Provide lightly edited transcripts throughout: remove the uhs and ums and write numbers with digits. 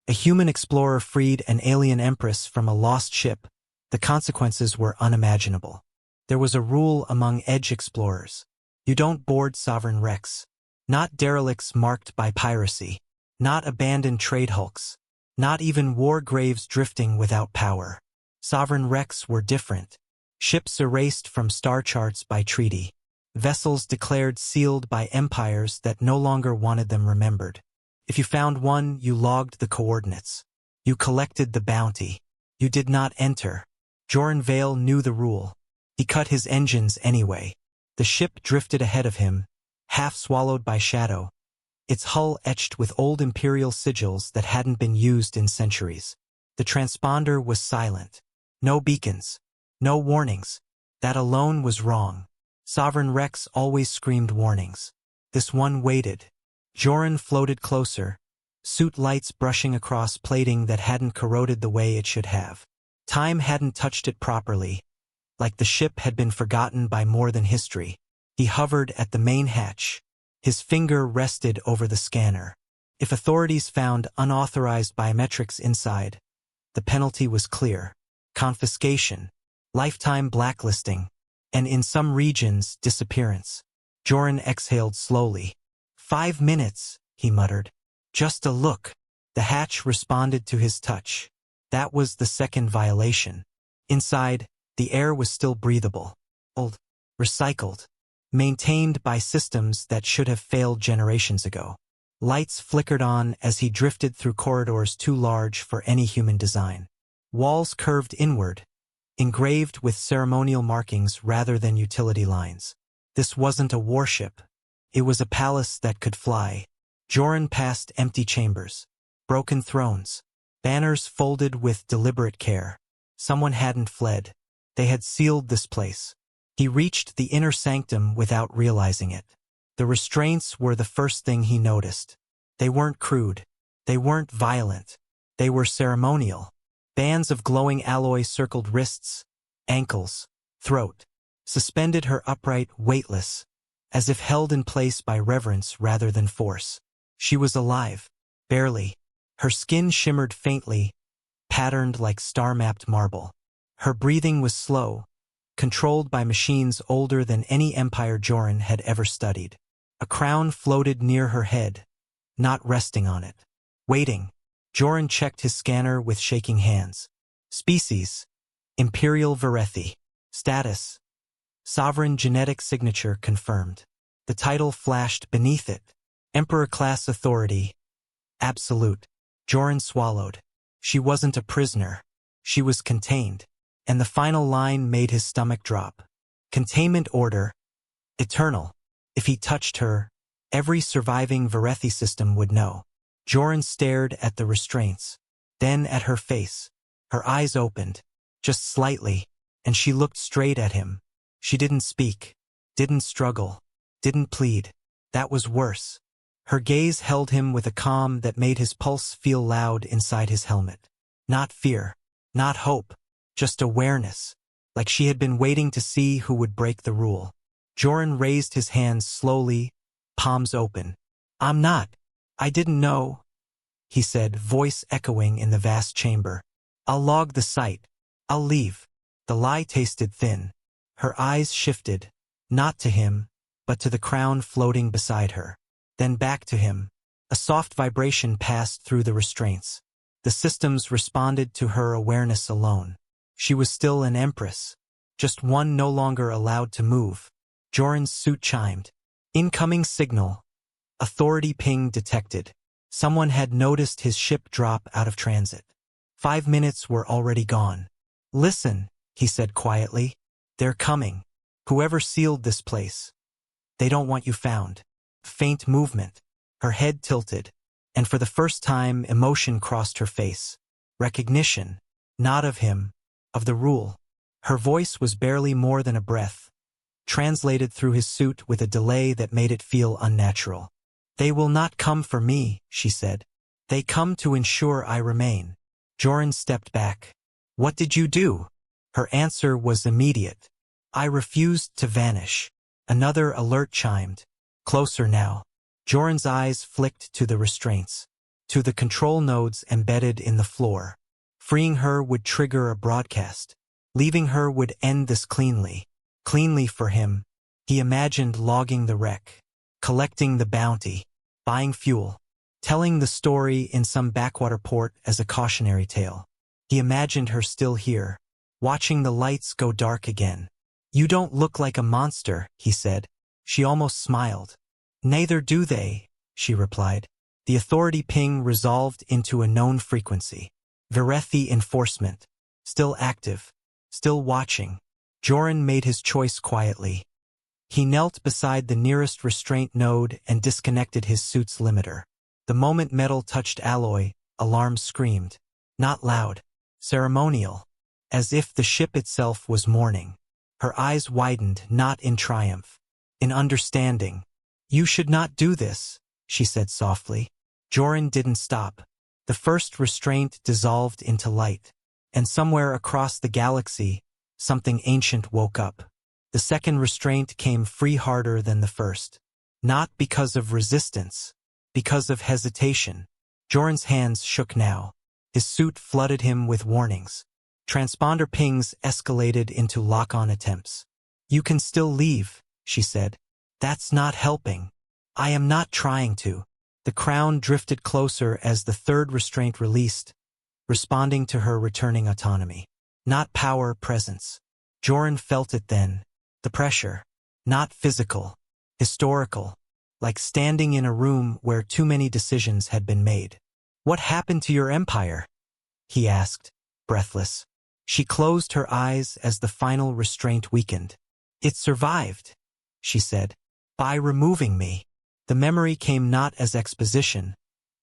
A human explorer freed an alien Empress from a lost ship. The consequences were unimaginable. There was a rule among edge explorers. You don't board sovereign wrecks. Not derelicts marked by piracy. Not abandoned trade hulks. Not even war graves drifting without power. Sovereign wrecks were different. Ships erased from star charts by treaty. Vessels declared sealed by empires that no longer wanted them remembered. If you found one, you logged the coordinates. You collected the bounty. You did not enter. Joran Vale knew the rule. He cut his engines anyway. The ship drifted ahead of him, half swallowed by shadow, its hull etched with old imperial sigils that hadn't been used in centuries. The transponder was silent. No beacons. No warnings. That alone was wrong. Sovereign wrecks always screamed warnings. This one waited. Joran floated closer, suit lights brushing across plating that hadn't corroded the way it should have. Time hadn't touched it properly, like the ship had been forgotten by more than history. He hovered at the main hatch. His finger rested over the scanner. If authorities found unauthorized biometrics inside, the penalty was clear. Confiscation, lifetime blacklisting, and in some regions, disappearance. Joran exhaled slowly. 5 minutes, he muttered. Just a look. The hatch responded to his touch. That was the second violation. Inside, the air was still breathable. Old, recycled, maintained by systems that should have failed generations ago. Lights flickered on as he drifted through corridors too large for any human design. Walls curved inward, engraved with ceremonial markings rather than utility lines. This wasn't a warship. It was a palace that could fly. Joran passed empty chambers, broken thrones, banners folded with deliberate care. Someone hadn't fled. They had sealed this place. He reached the inner sanctum without realizing it. The restraints were the first thing he noticed. They weren't crude. They weren't violent. They were ceremonial. Bands of glowing alloy circled wrists, ankles, throat, suspended her upright, weightless, as if held in place by reverence rather than force. She was alive, barely. Her skin shimmered faintly, patterned like star-mapped marble. Her breathing was slow, controlled by machines older than any empire Joran had ever studied. A crown floated near her head, not resting on it. Waiting. Joran checked his scanner with shaking hands. Species: Imperial Varethi. Status: Sovereign genetic signature confirmed. The title flashed beneath it. Emperor-class authority. Absolute. Joran swallowed. She wasn't a prisoner. She was contained. And the final line made his stomach drop. Containment order. Eternal. If he touched her, every surviving Varethi system would know. Joran stared at the restraints, then at her face. Her eyes opened, just slightly, and she looked straight at him. She didn't speak, didn't struggle, didn't plead. That was worse. Her gaze held him with a calm that made his pulse feel loud inside his helmet. Not fear, not hope, just awareness, like she had been waiting to see who would break the rule. Joran raised his hands slowly, palms open. I didn't know, he said, voice echoing in the vast chamber. I'll log the site. I'll leave. The lie tasted thin. Her eyes shifted, not to him, but to the crown floating beside her. Then back to him. A soft vibration passed through the restraints. The systems responded to her awareness alone. She was still an empress, just one no longer allowed to move. Joran's suit chimed. Incoming signal. Authority ping detected. Someone had noticed his ship drop out of transit. 5 minutes were already gone. Listen, he said quietly. They're coming. Whoever sealed this place. They don't want you found. Faint movement. Her head tilted, and for the first time emotion crossed her face. Recognition. Not of him, of the rule. Her voice was barely more than a breath, translated through his suit with a delay that made it feel unnatural. They will not come for me, she said. They come to ensure I remain. Joran stepped back. What did you do? Her answer was immediate. I refused to vanish. Another alert chimed. Closer now. Joran's eyes flicked to the restraints. to the control nodes embedded in the floor. Freeing her would trigger a broadcast. Leaving her would end this cleanly. Cleanly for him. He imagined logging the wreck, collecting the bounty, buying fuel, telling the story in some backwater port as a cautionary tale. He imagined her still here, watching the lights go dark again. "You don't look like a monster," he said. She almost smiled. "Neither do they," she replied. The authority ping resolved into a known frequency. Verethi enforcement. Still active. Still watching. Joran made his choice quietly. He knelt beside the nearest restraint node and disconnected his suit's limiter. The moment metal touched alloy, alarms screamed. Not loud. Ceremonial. As if the ship itself was mourning. Her eyes widened, not in triumph. In understanding. "You should not do this," she said softly. Joran didn't stop. The first restraint dissolved into light. And somewhere across the galaxy, something ancient woke up. The second restraint came free harder than the first. Not because of resistance. Because of hesitation. Joran's hands shook now. His suit flooded him with warnings. Transponder pings escalated into lock-on attempts. "You can still leave," she said. "That's not helping." "I am not trying to." The crown drifted closer as the third restraint released, responding to her returning autonomy. Not power, presence. Joran felt it then. The pressure. Not physical. Historical. Like standing in a room where too many decisions had been made. "What happened to your empire?" he asked, breathless. She closed her eyes as the final restraint weakened. "It survived," she said, "by removing me." The memory came not as exposition,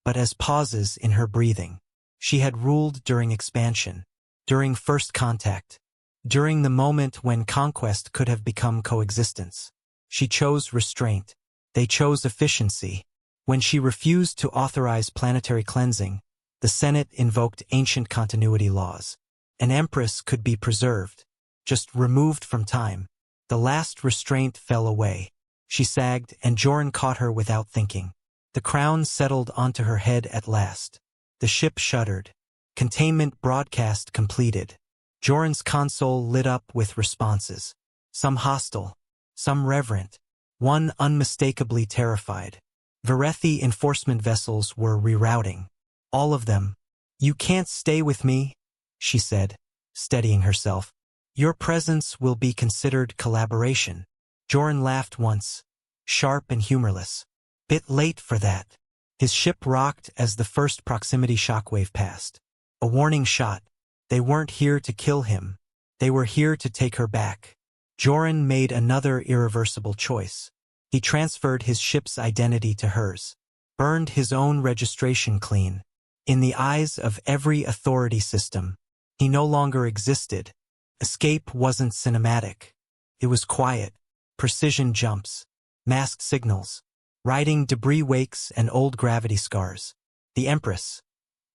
but as pauses in her breathing. She had ruled during expansion, during first contact, during the moment when conquest could have become coexistence. She chose restraint. They chose efficiency. When she refused to authorize planetary cleansing, the Senate invoked ancient continuity laws. An empress could be preserved, just removed from time. The last restraint fell away. She sagged, and Joran caught her without thinking. The crown settled onto her head at last. The ship shuddered. Containment broadcast completed. Joran's console lit up with responses. Some hostile, some reverent, one unmistakably terrified. Verethi enforcement vessels were rerouting. All of them. "You can't stay with me," she said, steadying herself. "Your presence will be considered collaboration." Joran laughed once, sharp and humorless. "Bit late for that." His ship rocked as the first proximity shockwave passed. A warning shot. They weren't here to kill him. They were here to take her back. Joran made another irreversible choice. He transferred his ship's identity to hers. Burned his own registration clean. In the eyes of every authority system, he no longer existed. Escape wasn't cinematic. It was quiet. Precision jumps. Masked signals. Riding debris wakes and old gravity scars. The Empress.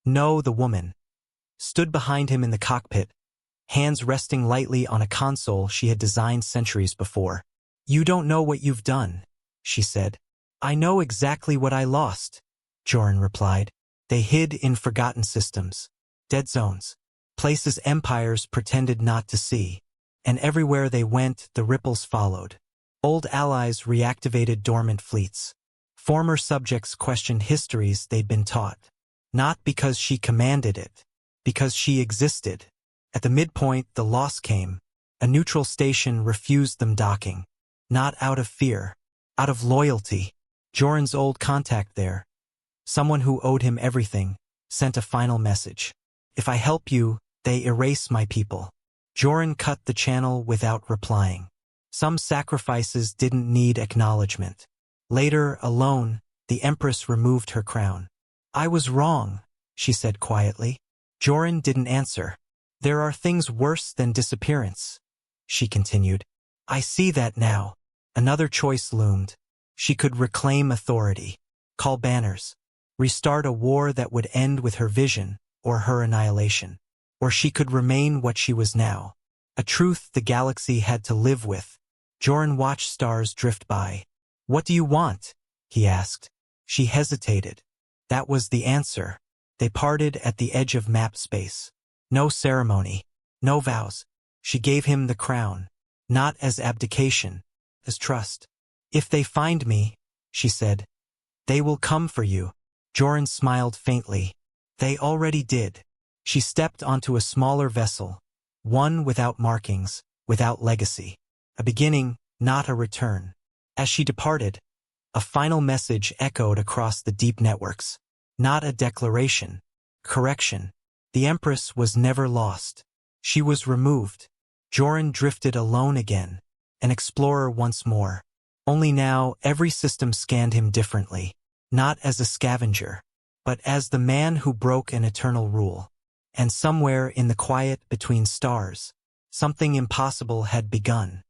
No, the woman. Stood behind him in the cockpit, hands resting lightly on a console she had designed centuries before. "You don't know what you've done," she said. "I know exactly what I lost," Joran replied. They hid in forgotten systems. Dead zones. Places empires pretended not to see. And everywhere they went, the ripples followed. Old allies reactivated dormant fleets. Former subjects questioned histories they'd been taught. Not because she commanded it. Because she existed. At the midpoint, the loss came. A neutral station refused them docking. Not out of fear. Out of loyalty. Joran's old contact there, someone who owed him everything, sent a final message. "If I help you, they erase my people." Joran cut the channel without replying. Some sacrifices didn't need acknowledgement. Later, alone, the Empress removed her crown. "I was wrong," she said quietly. Joran didn't answer. "There are things worse than disappearance," she continued. "I see that now." Another choice loomed. She could reclaim authority, call banners, restart a war that would end with her vision or her annihilation. Or she could remain what she was now. A truth the galaxy had to live with. Joran watched stars drift by. "What do you want?" he asked. She hesitated. That was the answer. They parted at the edge of map space. No ceremony, no vows. She gave him the crown, not as abdication, as trust. If they find me, she said, they will come for you. Joran smiled faintly. They already did. She stepped onto a smaller vessel, one without markings, without legacy. A beginning, not a return. As she departed, a final message echoed across the deep networks. Not a declaration. Correction. The Empress was never lost. She was removed. Joran drifted alone again, an explorer once more. Only now every system scanned him differently, not as a scavenger, but as the man who broke an eternal rule. And somewhere in the quiet between stars, something impossible had begun.